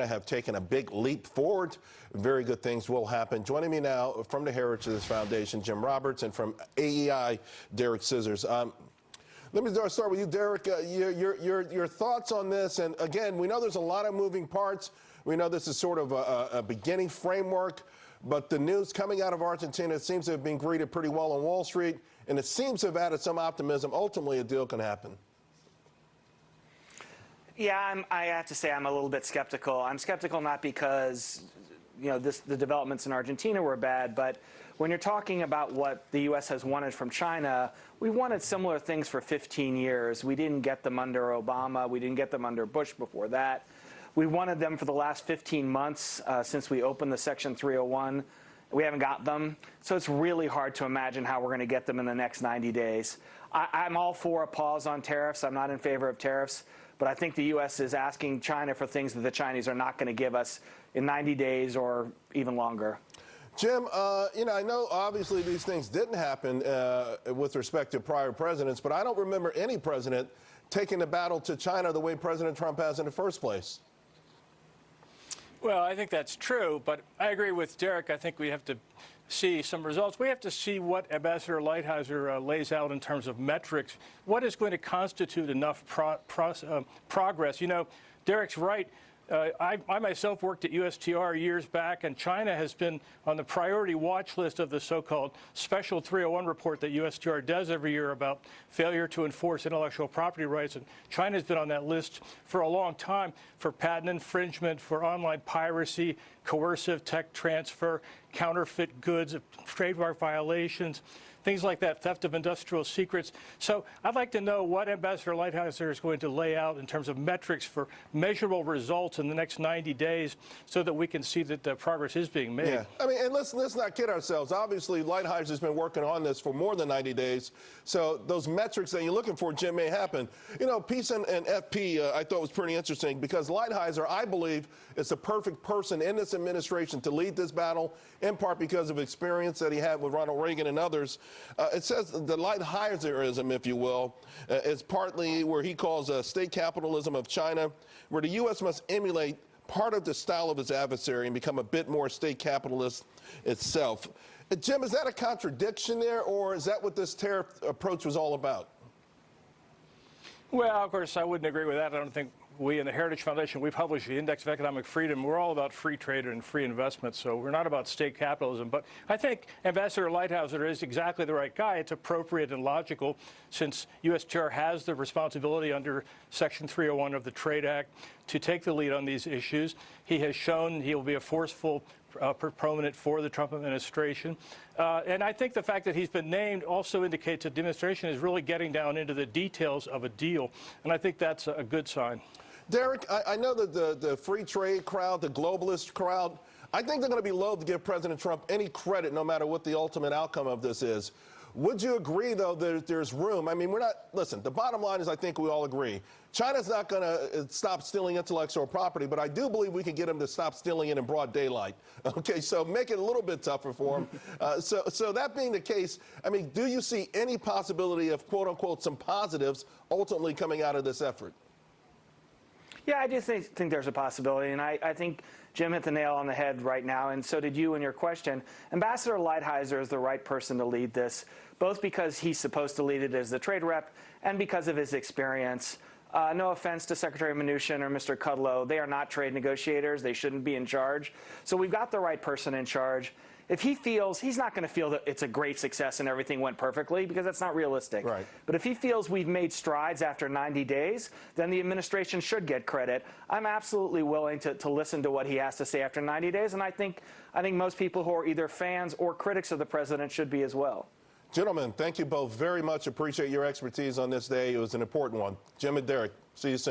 have taken a big leap forward. Very good things will happen. Joining me now from the Heritage Foundation, Jim Roberts, and from AEI, Derek Scissors. Let me start with you, Derek. Your thoughts on this, and again, we know there's a lot of moving parts. We know this is sort of a beginning framework, but the news coming out of Argentina seems to have been greeted pretty well on Wall Street, and it seems to have added some optimism. Ultimately, a deal can happen. Yeah, I have to say I'm a little bit skeptical. I'm skeptical not because, the developments in Argentina were bad, but when you're talking about what the U.S. has wanted from China, we wanted similar things for 15 years. We didn't get them under Obama. We didn't get them under Bush before that. We wanted them for the last 15 months since we opened the Section 301. We haven't got them. So it's really hard to imagine how we're going to get them in the next 90 days. I'm all for a pause on tariffs. I'm not in favor of tariffs. But I think the U.S. is asking China for things that the Chinese are not going to give us in 90 days or even longer. Jim, I know obviously these things didn't happen with respect to prior presidents, but I don't remember any president taking the battle to China the way President Trump has in the first place. Well, I think that's true, but I agree with Derek. I think we have to see some results. We have to see what Ambassador Lighthizer lays out in terms of metrics. What is going to constitute enough progress? Derek's right. I myself worked at USTR years back, and China has been on the priority watch list of the so-called Special 301 report that USTR does every year about failure to enforce intellectual property rights. And China's been on that list for a long time for patent infringement, for online piracy, coercive tech transfer, counterfeit goods, trademark violations, things like that, theft of industrial secrets. So I'd like to know what Ambassador Lighthizer is going to lay out in terms of metrics for measurable results in the next 90 days so that we can see that the progress is being made. Yeah, I mean, and let's not kid ourselves. Obviously, Lighthizer's been working on this for more than 90 days. So those metrics that you're looking for, Jim, may happen. Peace and FP, I thought was pretty interesting because Lighthizer, I believe, is the perfect person in this administration to lead this battle, in part because of experience that he had with Ronald Reagan and others. It says the Lighthizerism, if you will, is partly where he calls state capitalism of China, where the U.S. must emulate part of the style of its adversary and become a bit more state capitalist itself. Jim, is that a contradiction there, or is that what this tariff approach was all about? Well, of course, I wouldn't agree with that. I don't think we in the Heritage Foundation, we publish the Index of Economic Freedom. We're all about free trade and free investment, so we're not about state capitalism. But I think Ambassador Lighthizer is exactly the right guy. It's appropriate and logical since USTR has the responsibility under Section 301 of the Trade Act to take the lead on these issues. He has shown he will be a forceful proponent for the Trump administration. And I think the fact that he's been named also indicates that the administration is really getting down into the details of a deal. And I think that's a good sign. Derek, I know that the free trade crowd, the globalist crowd, I think they're going to be loath to give President Trump any credit no matter what the ultimate outcome of this is. Would you agree, though, that there's room? I mean, listen, the bottom line is I think we all agree. China's not going to stop stealing intellectual property, but I do believe we can get them to stop stealing it in broad daylight. Okay, so make it a little bit tougher for them. So that being the case, I mean, do you see any possibility of, quote unquote, some positives ultimately coming out of this effort? Yeah, I do think there's a possibility, and I think Jim hit the nail on the head right now, and so did you in your question. Ambassador Lighthizer is the right person to lead this, both because he's supposed to lead it as the trade rep and because of his experience. No offense to Secretary Mnuchin or Mr. Kudlow. They are not trade negotiators. They shouldn't be in charge. So we've got the right person in charge. If he feels, he's not going to feel that it's a great success and everything went perfectly, because that's not realistic. Right. But if he feels we've made strides after 90 days, then the administration should get credit. I'm absolutely willing to listen to what he has to say after 90 days, and I think most people who are either fans or critics of the president should be as well. Gentlemen, thank you both very much. Appreciate your expertise on this day. It was an important one. Jim and Derek, see you soon.